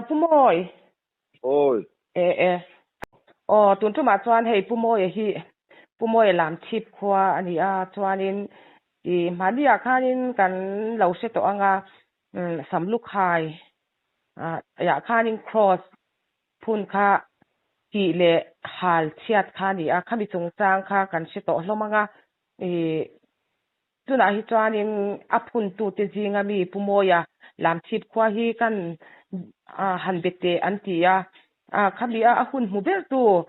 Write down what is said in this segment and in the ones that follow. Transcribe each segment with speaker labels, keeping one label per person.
Speaker 1: Pumoy.
Speaker 2: Ôi.
Speaker 1: Tuần trước mà chuan hey Pumoy hi Pumoy làm tip khoa anh chuanin i Maria khanin kan lo se to anga sam luk hai ya khanin cross phun kha ki le hal chiat khani khami chung chang kha kan se to hlomanga tuna hi chuanin phun tu te jinga mi Pumoya lam tip khoa hi kan han bete antia khami hun mubel tu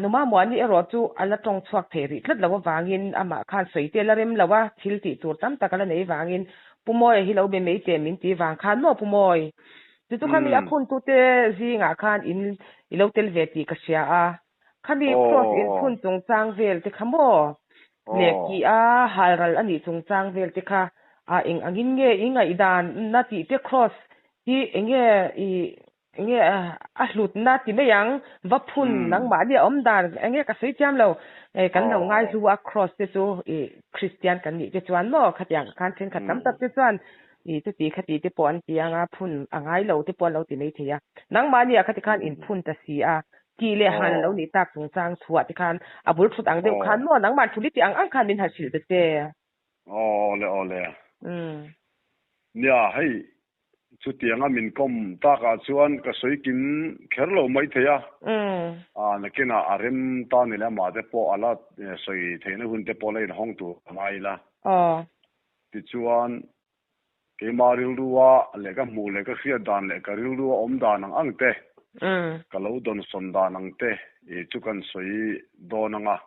Speaker 1: numa mwani ero chu ala tong chuak theri tlat lawa wangin ama khan soite larem lawa thilti tur tam takala nei wangin Pumoy hi lo be mei te min ti wang khan no Pumoy tu khami phun tu te zinga khan in ilo tel veti ka sia khami cross in phun chung chang vel te khamo le ki halral ani chung chang vel te kha eng angin nge inga idan na ti te cross hi enge nge hlut na ti me yang va phun nang ma dia dan enge ka sei cham lo kan lo ngai zu cross te chu Christian kan ni te chuan no khatyang kan chen khatam tak te chuan te ti khati te pon ti anga phun angai lo te pon lo ti nei thia nang ma ni khati khan in phun ta si ki le han lo ni tak chung chang chuat ti khan abul thut ang deu khan no nang man thuli ti ang khan min ha sil te
Speaker 2: ole nia hei chu tianga min kom ta ka chuan ka soikin kherlo mai theya na kena arem ta ni la ma de po ala soi theina hun te po le hong tu mai la ti chuan ke maril ruwa le ka mu le ka khia dan le ka ril ruwa om dan ang te ka lo don son dan ang te chu kan soi donanga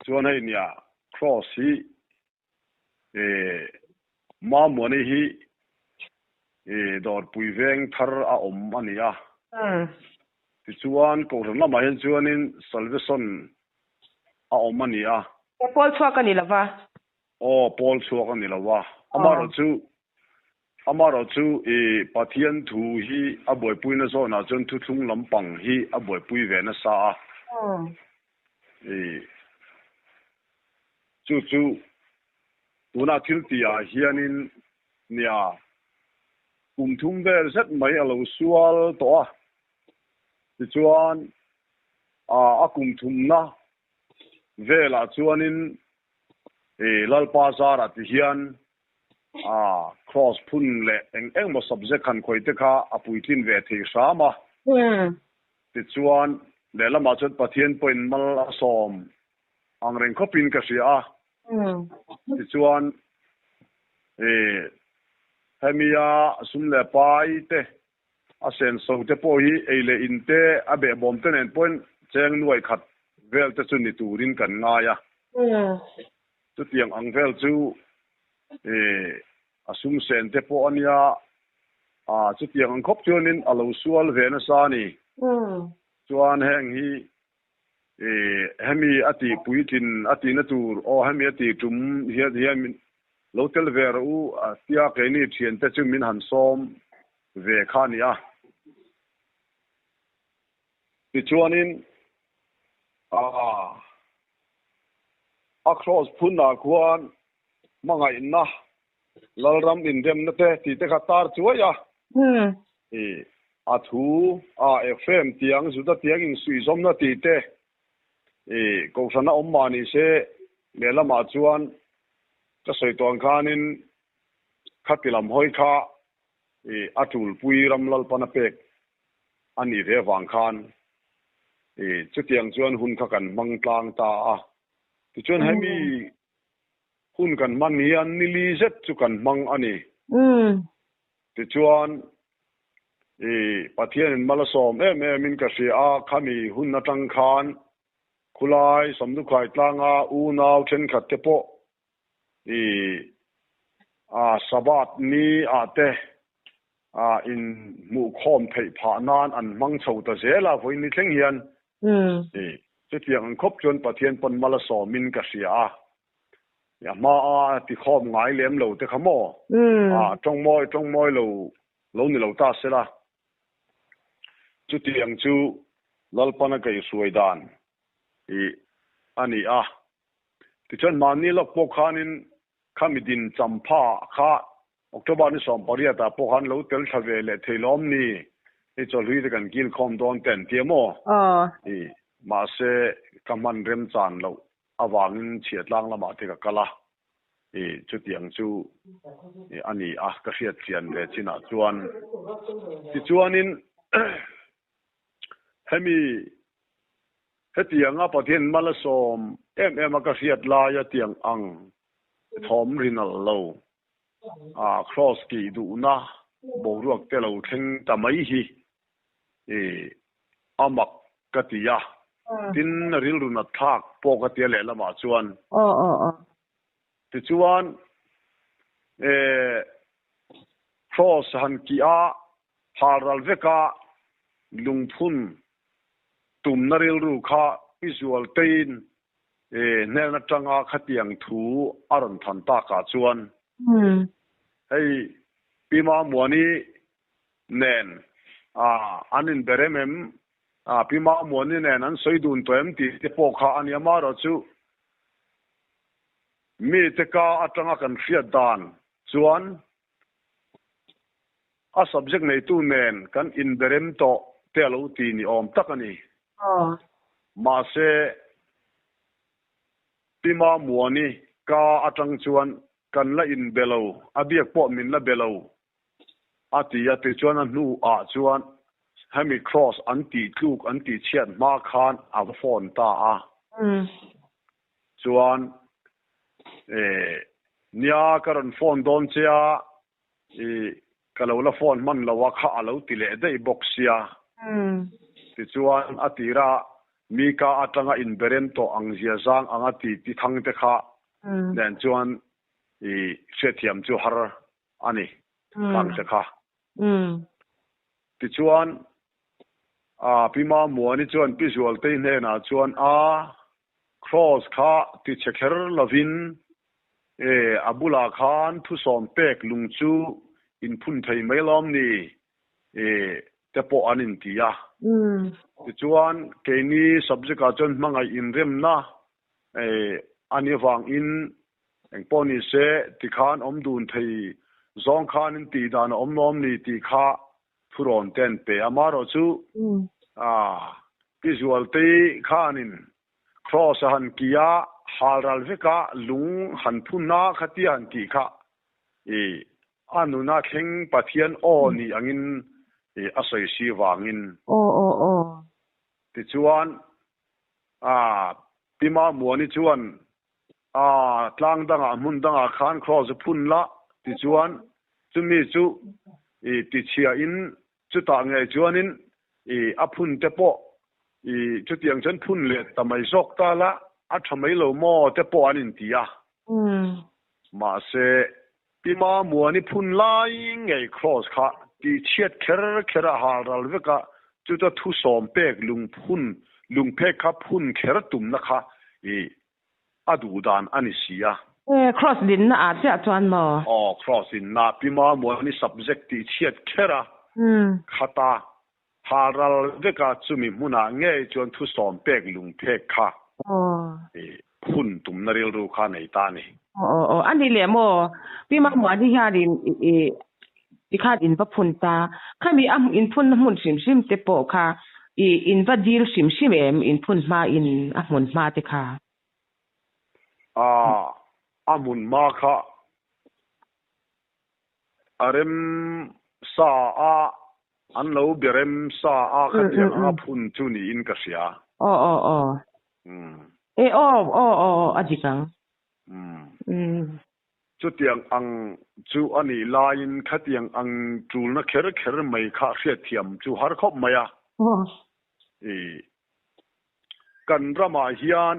Speaker 2: chuan hei nia cross hi ma moni hi dor pui veng thar om ania ti chuan ko ran ma hen chuanin salvation om ania
Speaker 1: Paul chuak ani lawa
Speaker 2: Paul chuak ani lawa amaro chu pathian thu hi aboi pui na zo na chon thu thung lampang hi aboi pui ve na sa chu tuna thiltia hianin nia thung vel set mai alo sual to ti chuan thum na vela chuanin lalpa zara ti hian cross phun le eng mo subject kan khoite kha apuitin ve the sama ti chuan le lama chot pathian point mal asom angreng khopin ka sia ti chuan hamia sumle pai te asen so te po hi eile inte abe bom ten en point cheng nuai khat vel te chu ni turin kan nga ya tu tiang ang vel chu asum sen te po ania chu tiang ang khop chuanin alo sual ve na sa ni chuan heng hi hemi ati puitin ati na tur hemi ati tum hian local ver tia ke ni thien te chu min han som ve khania ti chuanin across phuna khuan mangai na lalram in dem na ti te khatar chuaya thu fm tiang zu da tiang in sui zom na ti te ko sana om mani se lela ma chuan ka soi tong khanin khatilam hoi kha atul pui ram lal pana pek ani re wang khan chu tiang chuan hun kha kan mang tlang ta ti chuan hemi hun kan man hian nili zet chu kan mang ani ti chuan pathian malasom min ka sia khami hun na tang khan khulai samdu khai tlanga u naw then khat te po sabat ni ate in mu khom thei pha nan an mang chho ta zela voi ni thleng hian chu tiang khop chon pathian pon malasom min ka sia ya ma ti khom ngai lem lo te khamo tong moi lo ni lo ta sela chu tiang chu lalpana kai suaidan ani ti chon mani lo po khanin khamidin champha kha October ni som paria ta pohan lo tel thave le thelom ni e cholhui de kan gil khom don ten tiamo e ma se kaman rem chan lo awangin chiatlang lama te ka kala e chu tiang chu e ani a ka hriat chian le china chuan ti chuanin hemi hetianga pathian malasom em ka hriat la ya tiang ang thom rinal lo cross ki du na boruak te lo theng tamai hi e amak katia tin ril runa thak poka te le lama chuan ti chuan cross han ki a haral veka lungphun tum naril ru kha visual tein nena tanga khatiang thu aron than ta ka chuan hei pima muani nen anin beremem pima muani nen an soidun toem ti te pokha ani amaro chu mi te ka atanga kan hriat dan chuan a subject nei tu nen kan in berem to te lo ti ni om takani ma se pima muani ka atang chuan kan la in belo abiak po min la belo atia te chuan nu a chuan hemi cross anti tluk anti chian ma khan a phone ta chuan nia karon phone don chia kalola phone man lawa kha alo tile dei boxia ti chuan atira mi ka atanga in berem to angjia zang anga ti thang te kha nen chuan sethiam chu har ani thang te kha ti chuan pima muani chuan visual te ne na chuan cross kha ti chekher lovin abula khan thu som pek lungchu in phun thei mailom ni te po anin tia ti chuan ke ni subject a chon mangai in rem na ani wang in engponi se ti khan om dun thei zong khan in ti dan om nom ni ti kha phuron ten pe amaro chu visual te khanin cross han kia halral veka lung han phunna khatian ti kha anuna theng pathian o ni angin asai si wangin ti chuan pima muani chuan tlang danga mun danga khan cross phun la ti chuan chumi chu ti chia in chu ta nge chuanin aphun te po chu tiang chen phun le tamai sok ta la a thamai lo mo te po anin tia ma se pima muani phun lai nge cross kha ti chiat kher haral veka chu ta thu som pek lung pek kha phun kher tum na kha adu dan ani sia
Speaker 1: cross din na a cha chuan mo
Speaker 2: cross in na pima muani subject ti chiat khera khata haral veka chumi muna nge chuan thu som pek lung pek kha phun tum na ril ru kha nei ta ni
Speaker 1: ani le mo pima muani ha din i kha in va phun ta khami am in phun mun sim te po kha in va dil sim em in phun ma in a mun ma te kha
Speaker 2: amun ma kha arem sa an lo berem sa khatiang a phun chu ni in ka sia
Speaker 1: ajikang
Speaker 2: chu tiang ang chu ani lain khatiang ang chul na kher mai kha hriat thiam chu har khop maya kan rama hian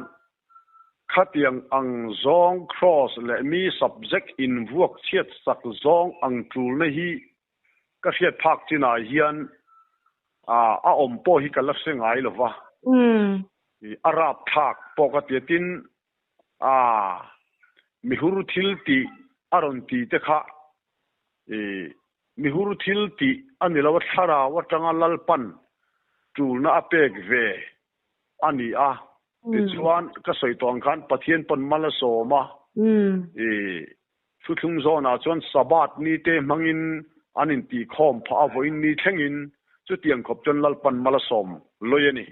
Speaker 2: khatiang ang zong cross le mi subject in vuak chiat sak zong ang chul na hi ka hriat phak china hian a om po hi ka lak se ngai lova arap thak poka tiatin mihuru thil ti aron ti te kha mihuru thil ti anilawa thara wa tanga lalpan tulna apek ve ani ti chuan ka soitong khan pathian pon mala soma thu thung zo na chuan sabat ni te mangin anin ti khom pha voin ni thengin chu tiang khop chon lal pan mala som loyani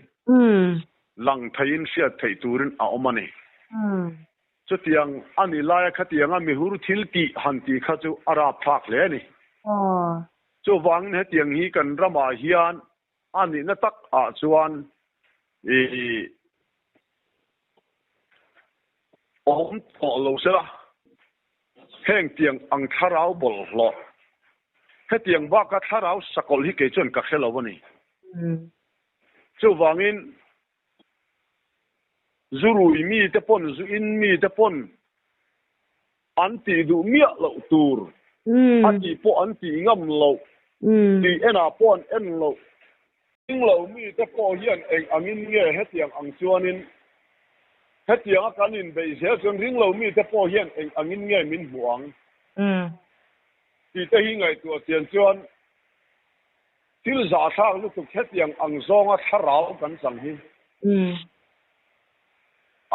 Speaker 2: lang thain sia thei turin a omani chu tiang ani laya khatianga mi hur thil ti han ti kha chu ara phak le ni chu wang ne tiang hi kan rama hian ani na tak a chuan om to lo sela heng tiang ang tharau bol lo he tiang ba ka tharau sakol hi ke chon ka khelo bani chu wangin zurui mi te pon zu in mi te pon anti du mia lo tur anti po anti ngam lo ti ena pon en lo ing lo mi te po hian eng angin nge he tiang ang chuanin he tiang kanin be se chon ring lo mi te po hian eng angin nge min buang ti te hi ngai tu tian chuan til za thang lu tu he tiang ang zonga tharau kan sang hi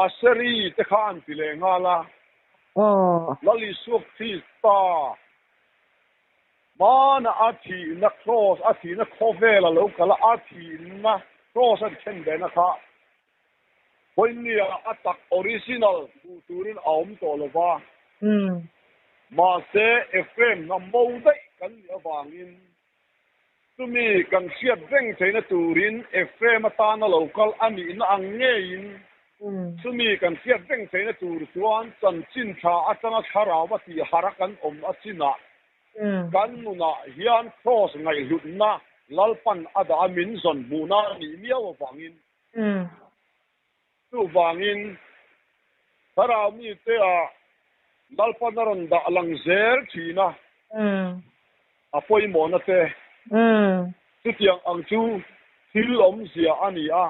Speaker 2: asari te khan ti le ngala lali suak ti ta mana athi na cross athi na khovela lo kala athi na cross at chen be na kha hoinia atak original turin aum to lova ma se fm na mo dai kan awangin tumi kan siat beng theina turin fm ta na local ani na angein sumi kan siat beng theina tur chuan chan chin tha atanga tharawa ti harakan om achina kan nuna hian cross ngai lutna lalpan ada amin zon buna ni miaw wangin tu wangin tharaw mi te a lalpan ron da lang zer thina apoi mona te tu tiang ang chu thil om sia ani a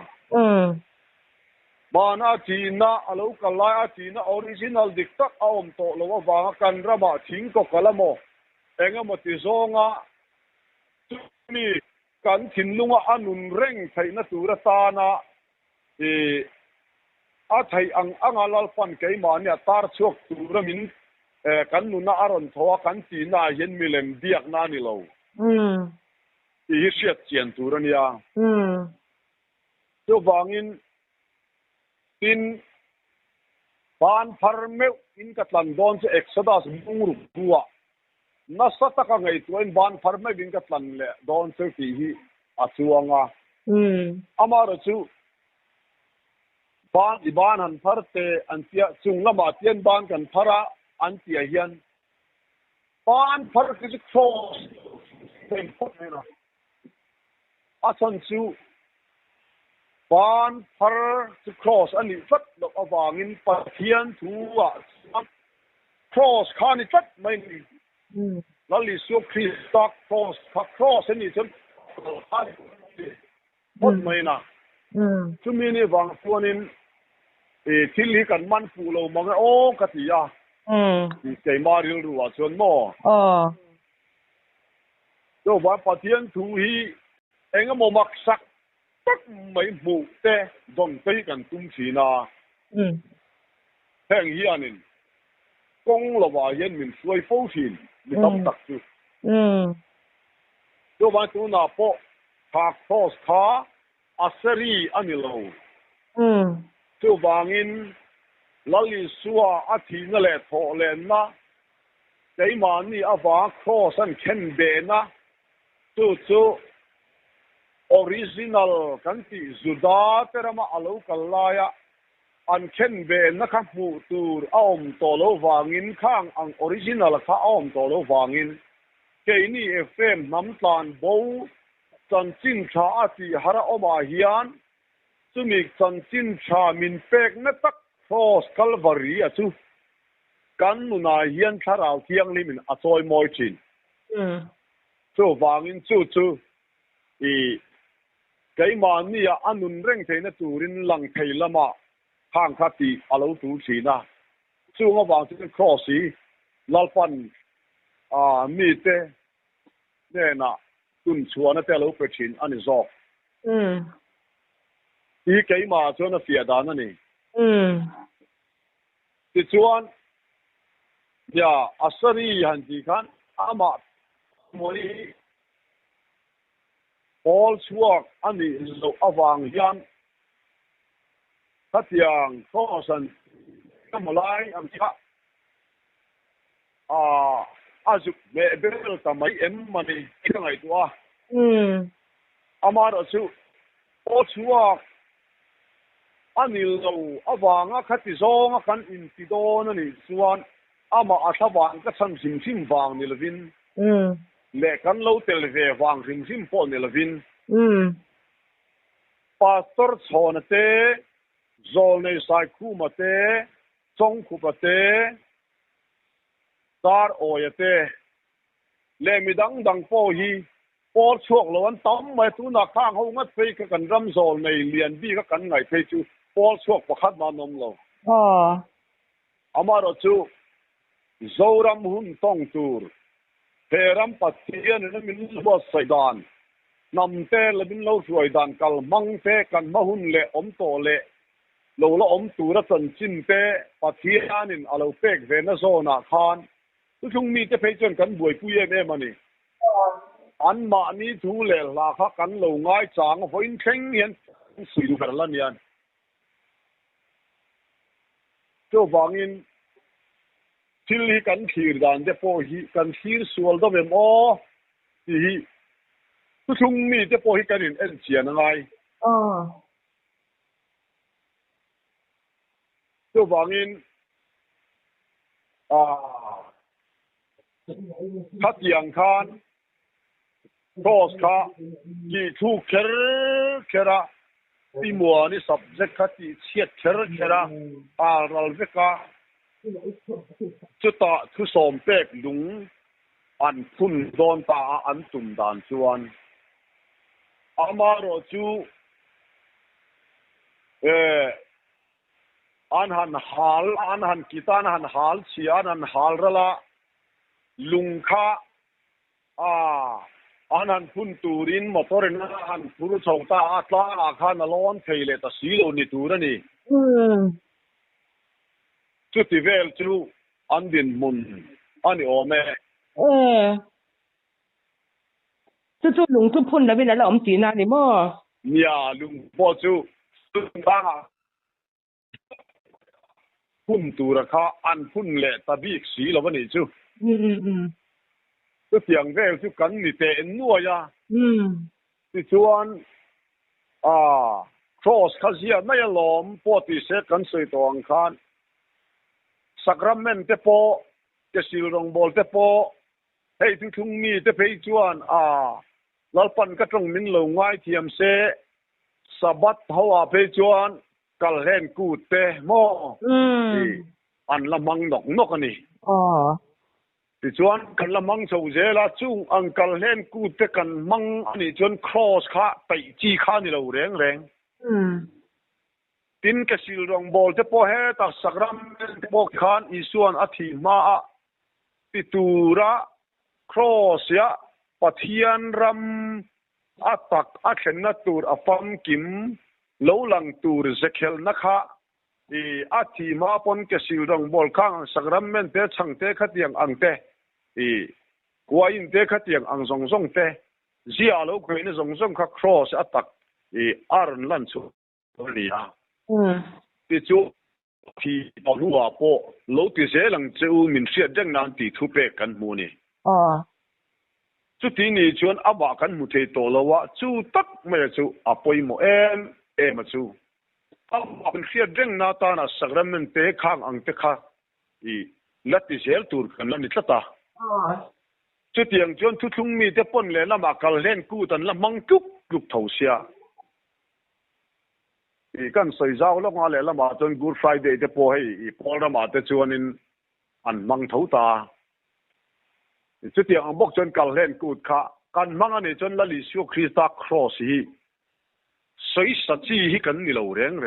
Speaker 2: mana tina alo kalai tina original diktak aom to lo wa kan rama thing ko kalamo enga moti zonga mi kan thinlunga anun reng thaina tura tana a thai ang angalal pan ke mania tar chok tura min kan nuna aron thowa kan tina yen milem diak na ni lo hi siat chian turania to wangin in ban farmeu in katlan don se exodus mungru buwa nasata ka ngai tuin ban farme bin katlan le don se fi hi asuanga amara chu ban iban han pharte antia chunglama tian ban kan phara antia hian ban phar ki chu tem photena asan chu ban phar to cross ani fat lo awangin pathian thuwa cross khani fat mai ni lali su Christa cross ani chum hot mai na chumi ni wang puanin thil hi kan man pu lo manga o katia ke maril ruwa chon mo do ba pathian thu hi enga mo maksak tak mai bu te don te kan tum china heng hianin kong lo wa yen min suai fo chin mi tam tak chu do ba tu na po kha cross kha asari anilo tu wangin lali suwa athi na le tho le na dei man ni awa cross an ken be na tu original kanti zuda terama alo kalaya an ken be na kha mu tur aom tolo wangin khang ang original kha aom tolo wangin ke ni fm namtlan bo chanchin tha ati hara oma hian chumi chanchin tha min pek na tak cross calvary achu kan nuna hian tharau thiang limin achoi moi chin chu wangin chu cái mà nia anun reng theina turin lang thei lama khang khati alo tu china chunga wang chu crossi lalpan mi te ne na tun chuana te lo pechin ani zo i cái mà chuana fia dan ani ti chuan ya asari han ti khan ama moi Paul chuak ani lo awang hian khatiang thosan kamalai am cha azuk me bel tamai mani kangai tua amar asu Paul chuak ani lo awanga khati zonga kan in tidon ani chuan ama athawan ka cham sim wang ni lovin le kan lo tel ve wang sim po ni lovin pastor chonate zol nei sai khu mate chong khu pate tar oyate le midang dang po hi Paul chuak lo an tam mai tu na khang ho ngat pe ka kan ram zol nei lian bi ka kan ngai pe chu Paul chuak pakhat ma nom lo amaro chu zoram hun tong tur peram pathian na min bo saidan namte labin lo suai dan kal mang te kan mahun le om to le lo om tura chan chin te pathian in alo pek ve na zona khan tu chung mi te pe chon kan buai puye ne mani an ma ni thu le la kha kan lo ngai chang voin theng hian sui du kar lan yan cho wangin til hi kan thir dan de po hi kan thir sual do mem o hi tu chung mi te po hi kan in en chian ngai cho wangin khat yang khan cross kha ki thu kera ti mo ni subject kha ti chiat kera ral veka chu ta thu som pek lung an phun don ta an tum dan chuan amaro chu an han kitan han hal chian an hal rala lung kha an han phun turin motorin han phuru chauta atla kha na lon theile ta silo ni turani chu ti vel chu an din mun ani ome
Speaker 1: chu lung tu phun la bin la om ti na ni mo
Speaker 2: nia lung po chu ba phun tura kha an phun le tabik si lo ni chu chu tiang vel chu kan ni te en nuaya ti chuan cross khazia mai lom po ti se kan soi tong khan sacrament te po ke silrong bol te po hei tu thung mi te phei chuan lalpan ka tong min lo ngai thiam se sabat hawa phei chuan kal hen ku te mo an lamang nok ani ti chuan kan lamang chho zela chung ang kal hen ku te kan mang ani chuan cross kha tai chi kha ni lo reng tin ke silrong bol te po he ta sakram te po khan isuan athi ma ti tura cross ya pathian ram atak akhenna tur afam kim lo lang tur zekhel na kha athi ma pon ke silrong bol khang sakram men te chang te khatiang ang te kuain te khatiang ang zong te zia lo kwe ni zong kha cross atak aron lan chu ria ti chu thì bảo lúa po lâu thì sẽ làm châu mình sẽ chẳng nan thì thu bê căn mua nè chú tí nè chuan áp vào căn mua thế tổ lâu á chú tất mấy chú áp bôi mua em mà chú áp vào mình sẽ chẳng nan ta na sacrament tế khang ang tế khang lát thì sẽ tur căn lần nít ta chú tiếng chuan thu thung mi tế pon lệ làm akal lên cu tần làm mang cúc cúc thầu xia kan soi zau lo nga le lama chon Good Friday te po hei Paul rama te chuan in an mang tho ta chu ti ang bok chon kal len kut kha kan mang ani chon la li su Christa cross hi soi sa chi hi kan ni lo reng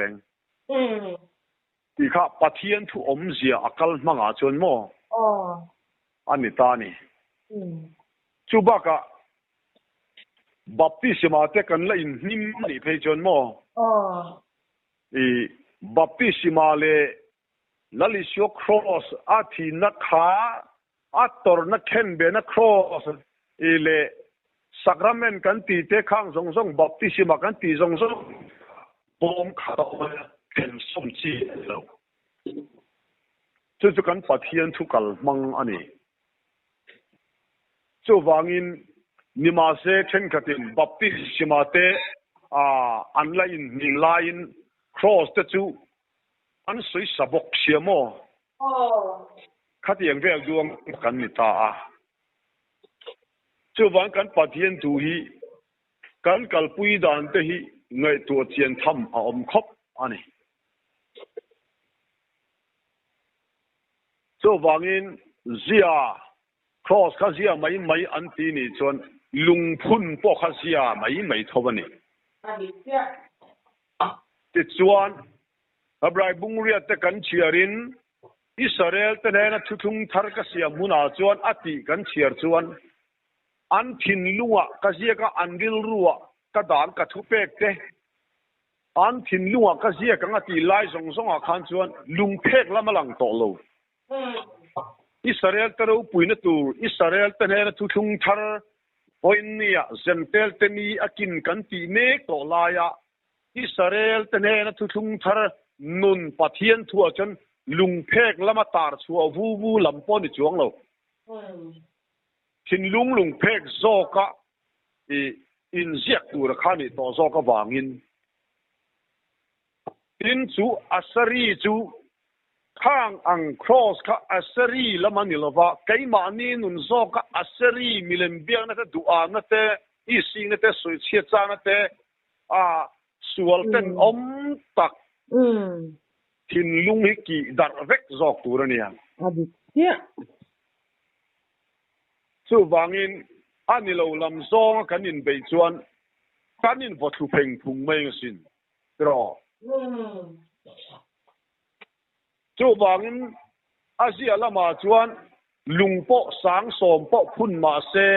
Speaker 2: ti kha pathian thu om zia akal manga chon mo ani ta ni chu ba ka baptisma te kan la in nim ni phei chon mo baptisma le lalisio cross athi na kha ator na khen be na cross ile sacrament kan ti te khang zong zong baptism kan ti zong zong bom kha to ken som chi lo chu kan pathian thu kal mang ani chu wangin nima se then khatin baptism te online ning line cross te chu an sui sabok siamo khatiang vel duang kan ni ta chu wang kan pathian tu hi kan kalpui dan te hi ngai tu chian tham om khop ani chu wangin zia cross kha zia mai an ti ni chon lung phun po kha zia mai thobani ti chuan abrai bungria te kan chiarin Israel te na thuthung thar ka sia muna chuan ati kan chiar chuan an thin lunga ka zia ka anril ruwa ka dan ka thu pek te an thin lunga ka zia ka ngati lai zong zong a khan chuan lung phek lamalang to lo Israel te ro puina tu Israel te na thuthung thar oinia zentel te ni akin kan ti ne to laya Israel te na thuthung thar nun pathian thua chon lung phek lama tar chua vu lampo ni chuang lo thin lung phek zoka in ziak tur khani to zoka wangin tin chu asari chu khang ang cross kha asari lama ni lova keima ni nun zoka asari milen biang na du'a na te ising na te sui chia cha na te sual ten om tak thin lung hi ki dar vek zok tur ania chu wangin anilo lam zong kanin bei chuan kanin vothu pheng phung mai sin tro chu wangin asia lama chuan lungpo sang som po phun ma se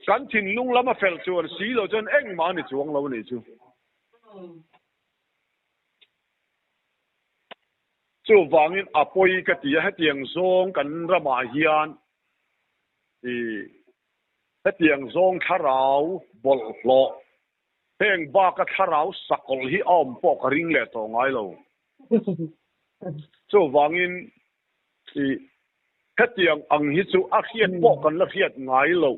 Speaker 2: kan thin lung lama fel chuan si lo chuan eng ma ni chuang lo ni chu chu wangin apoi ka ti ha tiang zong kan rama hian tiang zong tharau bol lo heng ba ka tharau sakol hi om po ka ring le to ngai lo chu wangin tiang ang hi chu a khiat po kan la khiat ngai lo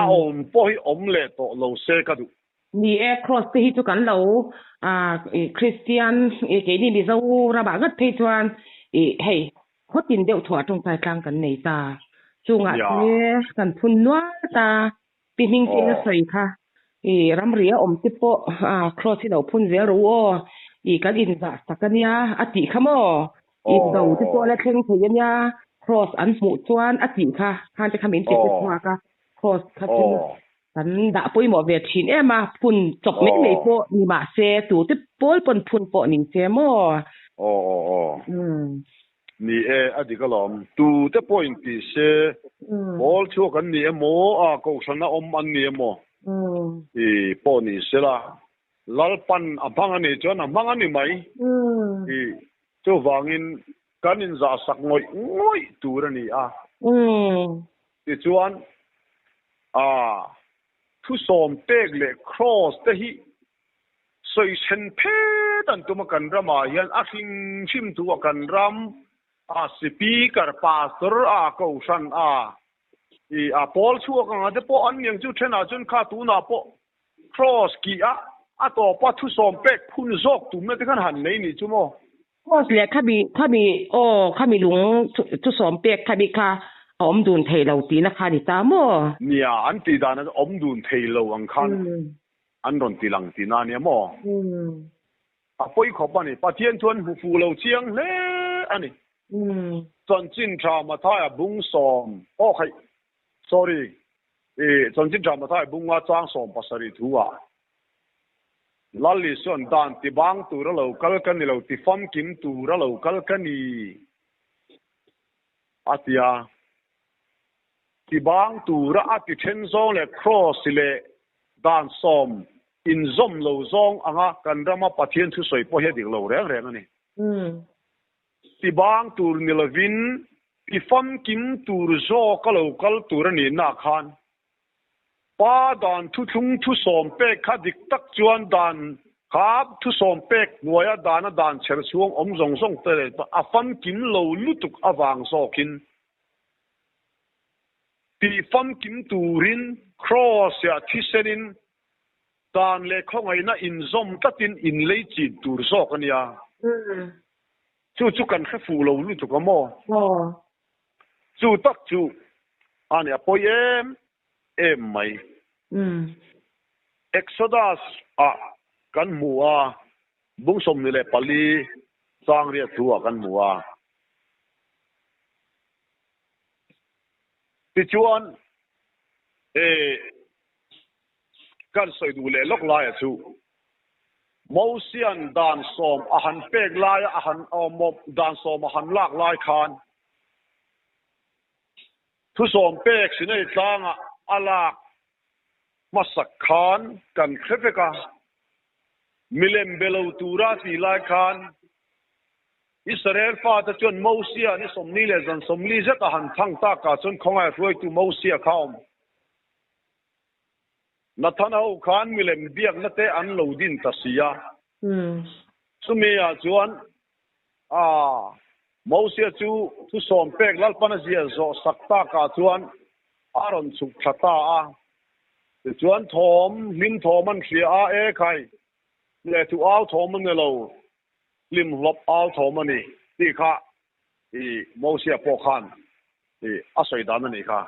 Speaker 2: a om po hi om le to lo se ka du
Speaker 1: ni cross te hi chu kan lo Christian ke ni mi zo ra ba gat thei chuan hey khotin deuh thua tong tai tlang kan nei ta chunga te kan phun nuwa ta pi ming te na soi kha ram ria om ti po cross hi lo phun ze ro kan in za sakania ati khamo do ti po la thleng thei nya cross an mu chuan ati kha han te khamin ti thua ka cross kha chu kan da poi mo ve thin ema phun chok me po ni ma se tu te pol pon phun po ning che mo
Speaker 2: ni adikalom tu te point ti se bol chu kan ni mo ko sana om an ni mo po ni se la lalpan abang ani chon amang ani mai chu wangin kanin za sak ngoi tur ani ti chuan thu som pek le cross te hi soi chen phe tan tu ma kan rama hian a hing chim tu kan ram speaker pastor ko san pol chu ka de po an yang chu thena chun kha tu na po cross ki a to pa thu som pek phun zok tu me te kan han nei ni chu mo
Speaker 1: cross le kha mi lung thu som pek kha bi kha om dun thei lo ti na kha ni ta mo
Speaker 2: nia an ti da na om dun thei lo ang khan an ron ti lang ti na ne mo poi kho pa ni pathian thon hu fu lo chiang le ani chon chin tha ma tha bung som khai sorry chon chin tha ma tha bung nga chang som pasari thuwa lalli son dan ti bang tu ra lo kal kan ni lo ti fam kim tu ra lo kal kan ni atia ti bang tu ra ati then zong le cross le dan som in zom lo zong anga kan rama pathian thu soi po he dik lo reng reng ani ti bang tur nilovin ti fam kim tur zo ka local tur ni na khan pa dan thu thung thu som pe kha dik tak chuan dan khap thu som pek nuaya dana dan cher chuang om zong zong te a fam kim lo lutuk awang zokin ti fam kim turin cross ya thisenin dan le khongai na in zom tatin in lei chi tur zok ania chu kan kha fu lo lutuk amo chu tak chu ani apoyem em mai Exodus kan mua bung som ni le pali sang ria thua kan mua ti chuan kan soi du le lok lai chu Mosian dan som a han pek lai a han mop dan som a han lak lai khan thu som pek sinai tlanga alak masak khan kan khefeka milem belo tura ti lai khan Israel fa ta chon Mosia ni somni le zan somni zet a han thang ta ka chon khongai roi tu Mosia khaum nathana khan milem biak na te an lo din ta sia sumia chuan Mosia chu thu som pek lal pana zia zo sakta ka chuan aron chuk thata a chuan thom lim thoman khia a e khai le tu ao thoman ne lo lim lop ao thomani ti kha Mosia po khan a soi dan ni kha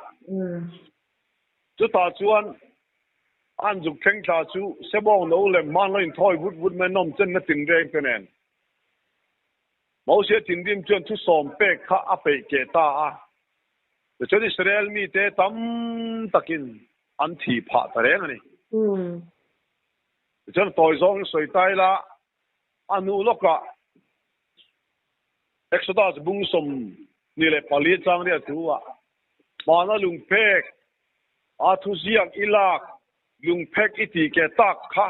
Speaker 2: chu ta chuan an juk theng tha chu sebong no le man lo in thoi vut men nom chen na ting reng tenen Mosia ting dim chuan thu som pek kha a pe ke ta a the chon Israel mi te tam takin an thi pha ta reng ani chon toy zong soi tai la anu loka Exodus bung som ni le pali chang ria tuwa mana lung pek a thu ziak ilak lung pek iti ke tak kha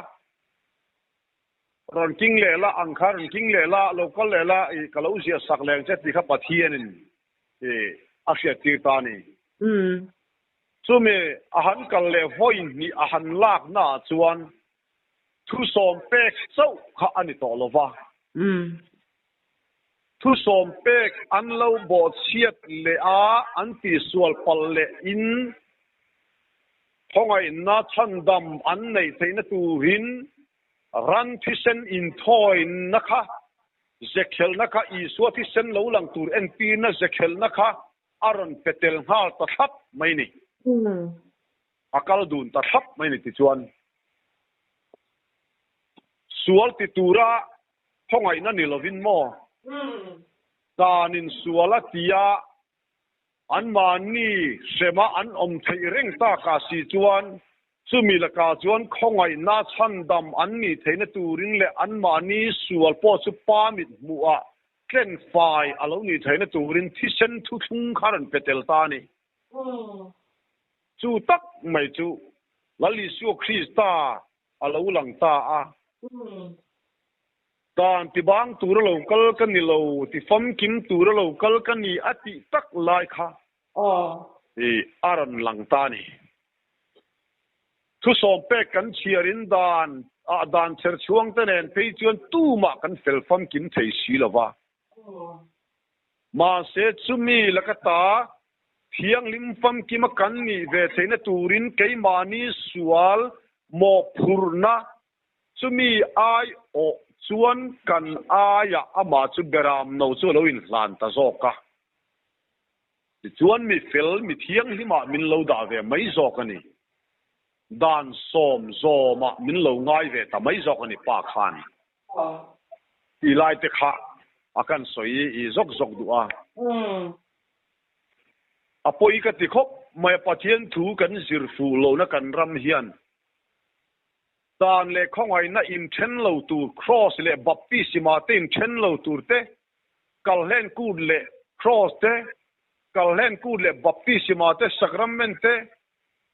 Speaker 2: ron king le la angkhar king le la local le la I kalausia sak leng che ti kha pathianin asia tirtani sume ahan kal le voin ni ahan lak na chuan thu som pek so kha ani to lova thu som pek an lo bo chiat le a an ti sual pal le in thongai na chandam an nei theina tu hin ran thisen in thoi nakha zekhel nakha I suwa thisen lo lang tur np na zekhel nakha aron petel hal ta thap mai ni akal dun ta thap mai ni ti chuan sual ti tura thongai na nilovin mo tanin suala tia an mani sema an om thei reng ta ka si chuan chumi la ka chuan khongai na chandam an ni theina turin le an mani sual po chu pa mit muwa tlen fai alo ni theina turin thisen thu thung kharan petel ta ni chu tak mai chu lali su Krista alo lang ta a dan ti bang tur local kan ni lo ti fam kim tur local kan ni ati tak lai kha aran lang ta ni thu som pe kan chiarin dan cher chuang tenen pe chuan tu ma kan fel fam kim thei si lova ma se chumi lakata thiang lim fam kim kan ni ve theina turin keimani sual mo phurna chumi ai o chuan kan aya ama chu beram no chu lo in hlan ta zoka chuan mi fel mi thiang hima min lo da ve mai zok ani dan som zoma min lo ngai ve ta mai zok ani pa khan I lai te kha akan soi I zok zok du a apoi ka ti khop mai pathian thu kan zir fu lo na kan ram hian dan le khongai na in then lo tu cross le baptisma te in then lo tur te kal len ku le cross te kal len ku le baptisma te sacrament te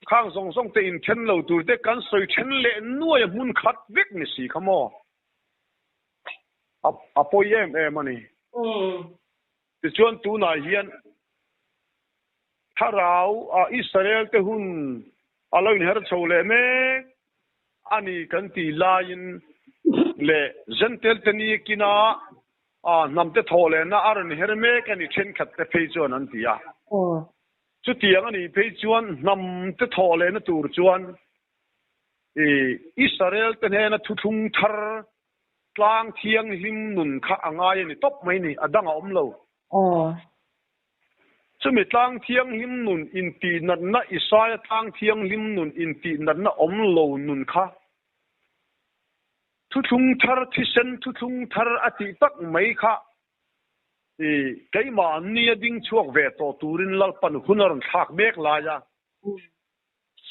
Speaker 2: khang song song te in then lo tur te kan soi then le nuai mun khat vek ni si khamo apoyem mani ti chuan tu na hian tharau a Israel te hun aloin her chole me ani kan ti lain le gentle tani kina a namte thole na aron herme kani chen khat te phei chuan an tia chu tiang ani phei chuan namte thole na tur chuan Israel te na thuthung thar tlang thiang him nun kha angai ni top mai ni adanga omlo chumi tlang thiang him nun in ti nat na Isaiah tlang thiang him nun in ti nat na omlo nun kha thuthung thar thisen thuthung thar ati tak mai kha keima ni ding chuak ve to turin lalpan hunaron thak mek la ya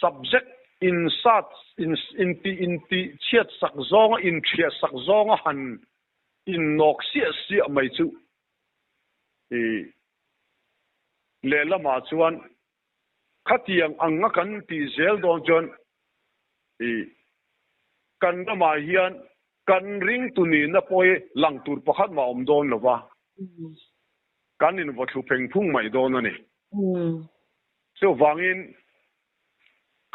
Speaker 2: subject in sat in ti chiat sak zonga in thia sak zonga han in nok sia mai chu le lama chuan khatiang anga kan ti zel don jon kan ma hian kan ring tuni na poi lang tur pakhat ma om don lova kan in wa thu pheng phung mai don ani so wangin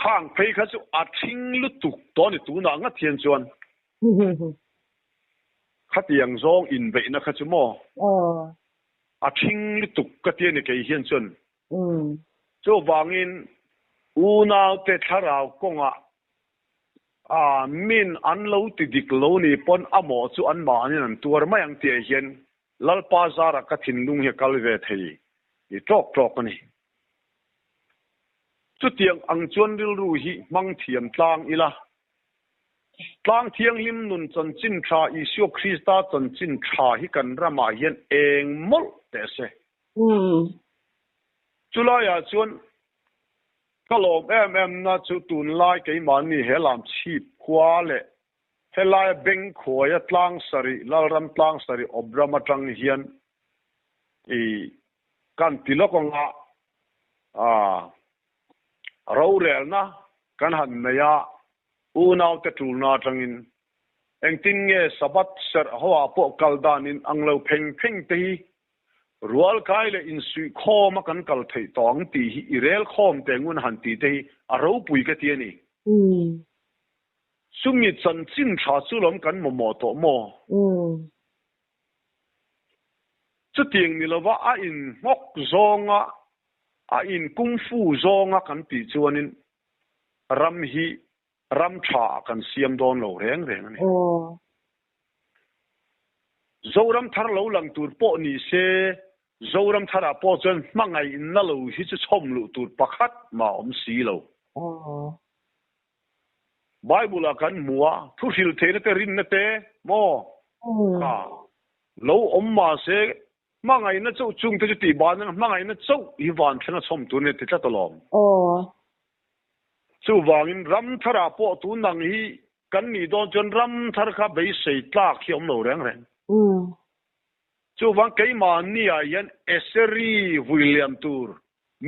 Speaker 2: khang phei kha chu a thing lu tuk to ni tu na nga thian chuan khatiang zong in ve na kha chu mo a thing lu tuk ka ti ni ke hian chuan so wangin u na te tharau konga min an lo ti dik lo ni pon amo chu an ma ni an tur mai ang ti hian lalpa zara ka thin lung he kal ve thei i tok ani chu tiang ang chuan ril ru hi mang thiam tlang ila tlang thiang lim nun chan chin tha Isu Krista chan chin tha hi kan rama hian eng mol te se chulaya chuan kalom em na chu tun lai ke man ni helam chip khwa le helai beng khoya tlang sari lalram tlang sari obrama tang hian kan tilokonga rorel na kan han meya unaw te tulna tangin engtin nge sabat ser hawa po kaldanin anglo pheng te hi rual kai le in sui khom kan kal thei tong ti hi irel khom te ngun han ti te aro pui ka ti ni sumi chan chin tha chu lom kan mo to mo chu tiang ni lova a in mok zonga a in kung fu zonga kan ti chuanin ram tha kan siam don lo reng ani zoram thar lo lang tur po ni se zoram thara po chen mangai in na lo hi chu chom lu tur pakhat ma om si lo bible kan muwa thu hil the te rin na te mo lo om ma se mangai na chau chung te ti ban na mangai na chau hi van thena chom tu ne te ta tolom chu wangin ram thara po tu nang hi kan ni don chen ram thar kha bei sei tlak hi om lo reng chu wang ke ma ni a yan Eseri William tur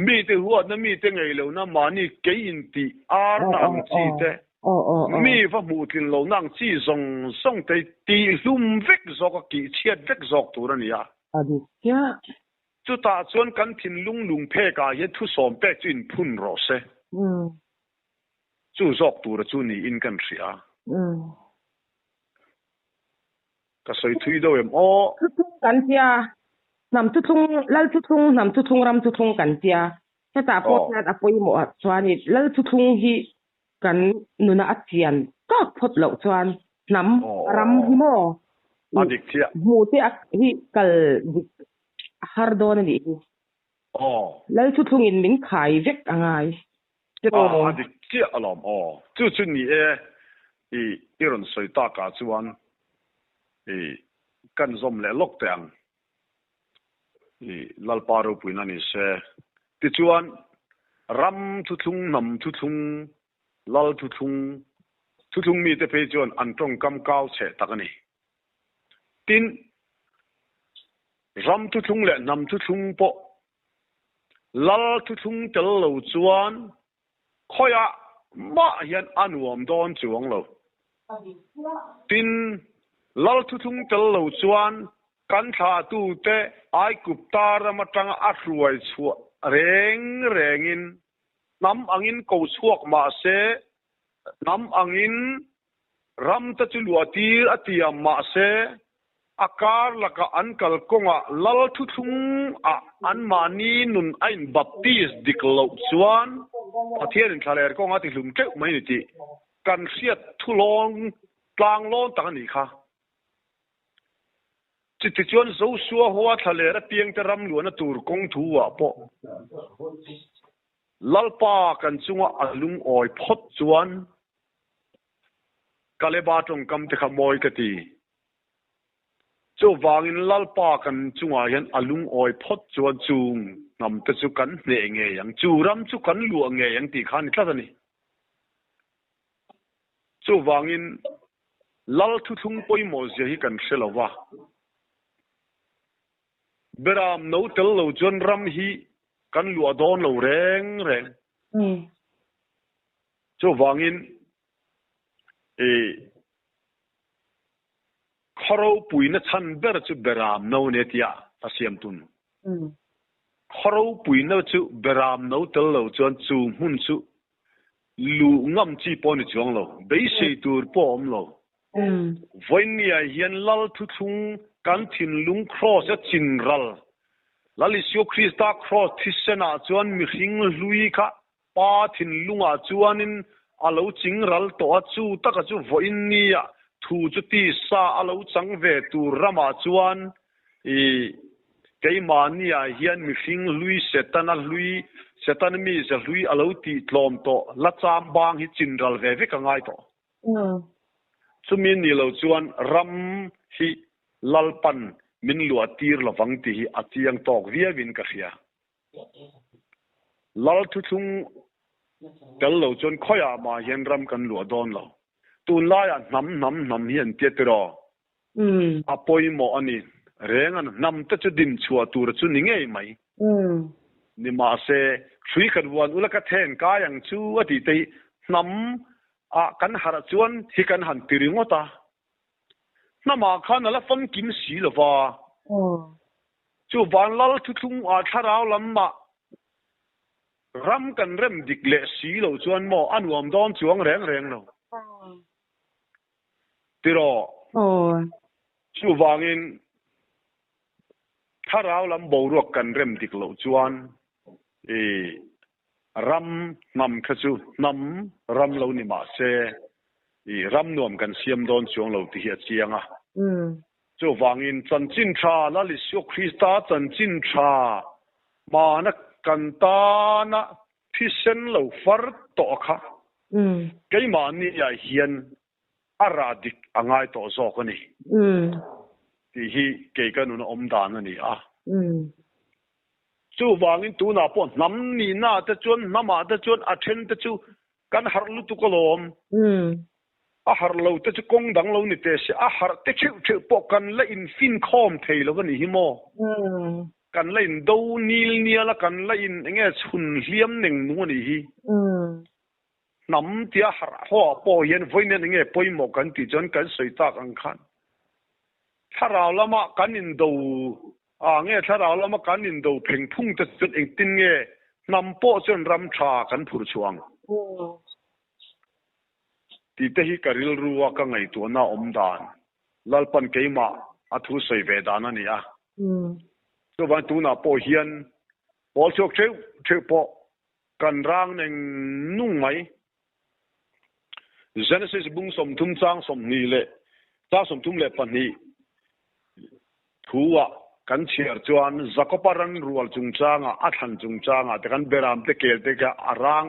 Speaker 2: mi te huat na mi te ngai lo na ma ni ke in ti ar nang chi te mi fa mu tin lo nang chi zong song te ti lum vek zok ki chiat vek zok tur ani ya chu ta chuan kan thin lung phe ka ye thu som pek chin phun ro se chu zok tur chu ni in kan ria ka soi thui do em
Speaker 1: kan tia nam tu thung lal tu thung nam tu thung ram tu thung kan tia he ta po na apoi mo chuani lal tu thung hi kan nuna atian ka phot lo chuan nam ram hi mo
Speaker 2: adik tia
Speaker 1: mu te hi kal har don ni lal tu thung in min khai vek angai
Speaker 2: adik tia alom chu chu ni iron soi ta ka chuan kan zom le lok tang lalparo puina ni se ti chuan ram thu thung nam thu thung lal thu thung mi te pe chuan an tong kam kaw che takani tin ram thu thung le nam thu thung po lal thu thung tel lo chuan khoya ma hian anuam don chuang lo tin lal thu thung tel lo chuan kan tha tu te ai kup tar ma tang a ruai chu rengin nam angin ko chuak ma se nam angin ram ta chu luatir atia ma se akar laka ankal konga lal thu thung a an mani nun ain baptist diklo chuan pathian thaler konga ti hlum ke mai ni ti kan riat thulong tlang lon tak ni kha chi chuan zo suwa hoa thalera piang te ram luana tur kong thu wa po lalpa kan chunga alung oi phot chuan kaleba tong kam te khamoi ka ti chu wangin lalpa kan chunga hian alung oi phot chuan chung nam te chu kan hne nge yang chu ram chu kan lu nge yang ti khan tla ni chu wangin lal thu thung poi mo je hi kan selawa beram no tel lo chuan ram hi kan lu adon lo reng chu wangin khoro puina chan ber chu beram no ne tia asiam tun khoro puina chu beram no tel lo chuan chu hun chu lu ngam chi pon chuang lo bei sei tur pom lo voinia hian lal thu thung kan thin lung cross a chin ral lalisio krista cross thisena chuan mi hring hlui kha pa thin lunga chuanin alo ching ral to chu taka chu voinia thu chu ti sa alo chang ve tur rama chuan keimania hian mi hring hlui setana hlui setan mi se hlui alo ti tlom to la cham bang hi chin ral ve ve ka ngai to chumin ni lo chuan ram hi lalpan min lua tir lawang ti hi atiang tok viavin ka khia lal thu thung tel lo chuan khoya ma hian ram kan lua don lo tun la ya nam hian tetro apoi mo ani rengan nam ta chu din chua tur chu ni ngei mai ni ma se thui kan wan ulaka then ka yang chu ati te nam a kan hara chuan hi kan han tiringota nama khan ala fam kim si lova chu van lal thu thung a tharau lamma ram kan rem dikle si lo chuan mo anuam don chuang reng lo tiro chu wangin tharau lam boruak kan rem diklo chuan ram nam khachu nam ram lo ni ma se ram nuam kan siam don chuang lo ti hi chianga chu wangin chan chin tha la li sio krista chan chin tha mana kan ta na thisen lo far to kha keima ni ya hian aradik angai to zo ko ni ti hi ke kan un om dan ani a chu wangin tu na pon nam ni na ta chon nama ta chon a then ta chu kan har lu tu kolom a har lo ta chu kong dang lo ni te se a har te chu po kan la in fin khom thei lo ni hi mo kan la in do nil nia la kan la in enge chun hliam neng nu ni hi nam tia har ho po yen voine nge poimo kan ti jon kan soi tak ang khan tharau lama kan in do nge tharau lama kan in do pheng phung ta chut eng tin nge nam po chon ram tha kan phur chuang ti te hi karil ruwa ka ngai tu na om dan lalpan keima athu sei ve dan ani a so ban tu na po hian pol chok cheu po kan rang neng nung mai Genesis bung som thum chang som ni le ta som thum le pan ni thuwa kan chiar chuan zakoparan rual chung changa athan chung changa te kan beram te kel te ka arang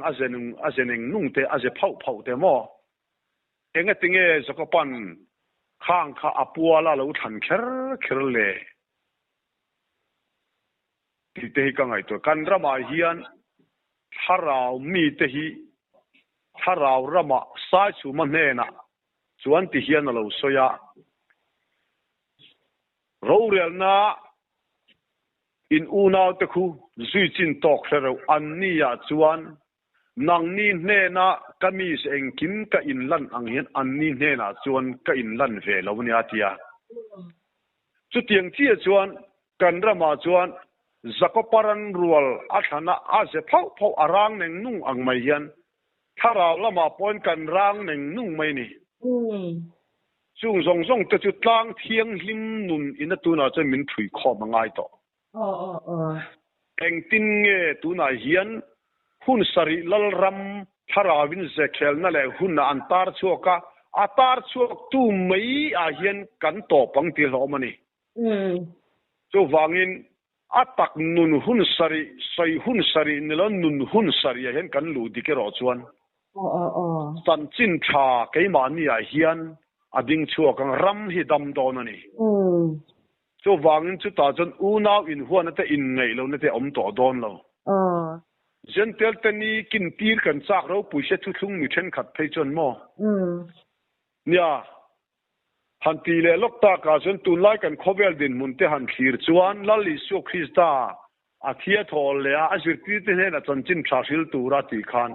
Speaker 2: azeneng nung te aze phau te mo enga tinge zakopan khang kha apua la lo than kher le ti te ka ngai to kan rama hian harau mi te hi harau rama sai chu ma hna chuan ti hian lo soya rorel na in unau te khu zui chin tok hlero annia chuan nang ni hne na kamis eng kim ka in lan ang hian an ni hne na chuan ka in lan ve lo ni atia chu tiang chi chuan kan rama chuan zakoparan rual athana ase phau arang neng nung ang mai hian thara lama point kan rang neng nung mai ni chung zong zong te chu tlang thiang hlim nun ina tuna cha min thui kho mangai to eng tin nge tuna hian hun sari lal ram thara win ze khel na le hun na antar chuaka atar chuak tu mai a hian kan to pang ti lo mani chu wangin atak nun hun sari sai hun sari nilon nun hun sari hian kan lu dikero chuan san chin tha keimani a hian ading chuak ang ram hi dam don ani chu wangin chu ta chon unau in huan ate in ngei lo na te om to don lo gentel tani kin tir kan chak ro puise thu thung mi then khat thei chon mo nia hanti le lokta ka chon tu lai kan khovel din mun te han khir chuan lali su krista a thia thol le a zirti te ne na chon chin thashil tura ti khan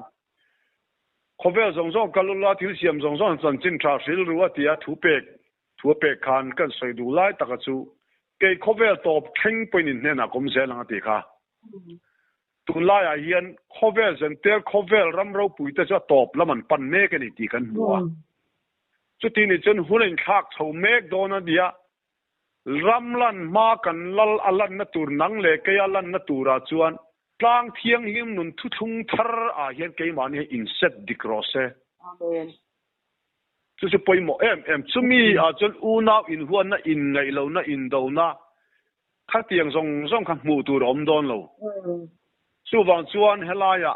Speaker 2: khovel zong zong kalula thil siam zong zong chon chin thashil ruwa tia thu pek khan kan soi du lai taka chu ke khovel top thing point in ne na kom se lang ti kha tu lai a hian khovel zen tel khovel ram ro pui te cha top laman pan me ke ni ti kan mua chu ti ni chen hulen khak chho mek dona dia ramlan ma kan lal alan na tur nang le ke alan na tura chuan tlang thiang him nun thu thung thar a hian ke mani in set dikrose amen chu chu poi mo em chumi a chon una in huan na in ngai lo na in do na kha tiang zong zong kha mu tur om don lo chu wang chuan helaya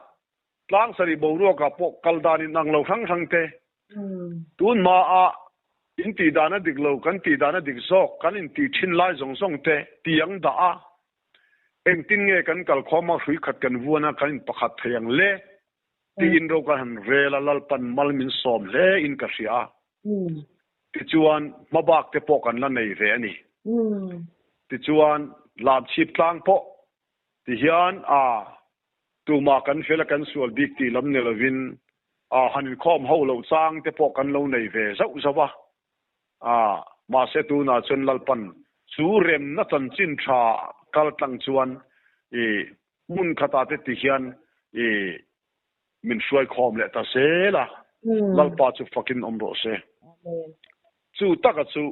Speaker 2: tlang sari bo ro ka po kaldani nang lo thang te tun ma a in ti dana dik lo kan ti dana dik sok kan in ti thin lai zong zong te tiang da a eng tin nge kan kal khoma hrui khat kan vuana kan in pakhat theyang le ti in ro kan han rela lal pan mal min som le in ka ria ti chuan mabak te po kan la nei re ani ti chuan lam chip tlang po ti hian a tu ma kan fela kan sual dik ti lam ne lovin a hanin khom ho lo chang te po kan lo nei ve zau zawa ma se tu na chun lalpan chu rem na chan chin tha kal tlang chuan mun khata te ti hian min shuai khom le ta se la lalpa chu fucking omro se chu taka chu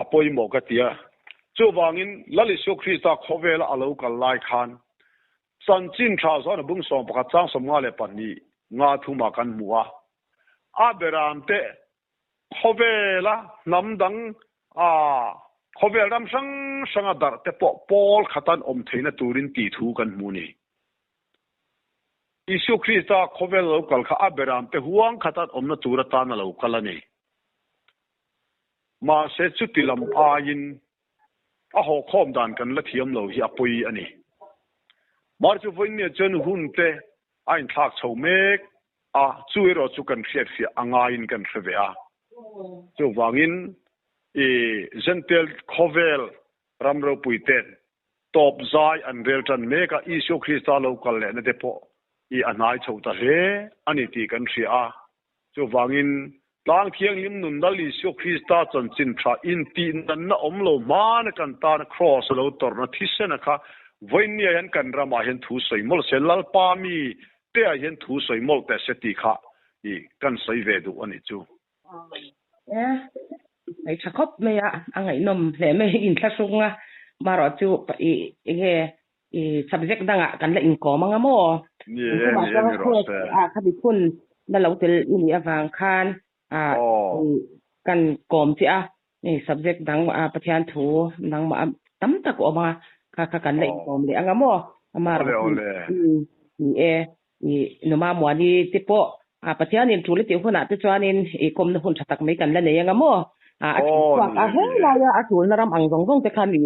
Speaker 2: apoi mo ka tia chu wangin lali su krista khowela alo kal lai khan chan chin tha zo na bung som pakha chang som nga le pan ni nga thuma kan muwa aberam te khowela namdang khovel ram sang dar te pol khatan om theina turin ti thu kan muni isu krista khovel local kha aberam te huang khatat omna tura ta na local ani ma se chutilam ain a ho khom dan kan la thiam lo hi apoi ani mar chu voin ne chen hun te ain thak chho mek chuiro chu kan khriat fi anga in kan khve a chu wangin gentel khovel ramro puiten top zai an reltan meka isu krista local le na depo anai chota he ani ti kan thria chu wangin tlang thiang lim nun dal isu krista chan chin tha in ti nan na omlo man kan ta na cross lo tor na thisena kha voinia yan kan rama hen thu soimol selal pa mi te a hen thu soimol te seti kha kan sai ve du ani chu
Speaker 1: ai thakop me ya angai nom le me in thlasunga maro chu subject danga kan la in ko manga mo kha bi kun na lo tel ini awang khan kan kom chi ni subject dang pathian thu nang ma tam tak o ma kha kan la in kom le anga mo amar no ma mo ni tipo pathian in thu le ti huna te chuanin kom na hun thatak mai kan la ne anga mo la ya atul na ram ang zong zong te khan ni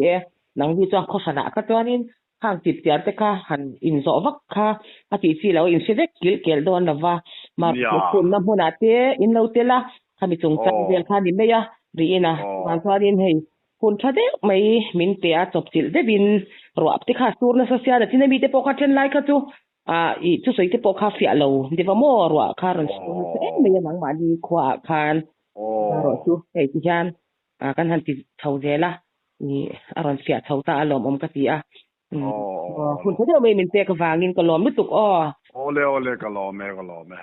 Speaker 1: nang bi chuan khosana ka chuanin hang tip tiar te kha han in zo vak kha ati chi lo in se vek kil kel don lawa mar kun na huna te in lo te la khami chung chang vel kha ni me ya ri ina man chuanin hei kun thade mai min te a chop til de bin ruap te kha sur na sa sia da tin mi te po kha then lai kha chu chu soi te po kha fia lo de va mo ruwa kha ran se me ya nang ma di khwa khan ro chu hei ti jan kan han ti thau je la ni aron fia thauta alom om ka ti a
Speaker 2: oh
Speaker 1: hun thode me min te ka wangin ka lom lutuk
Speaker 2: ole ka lo me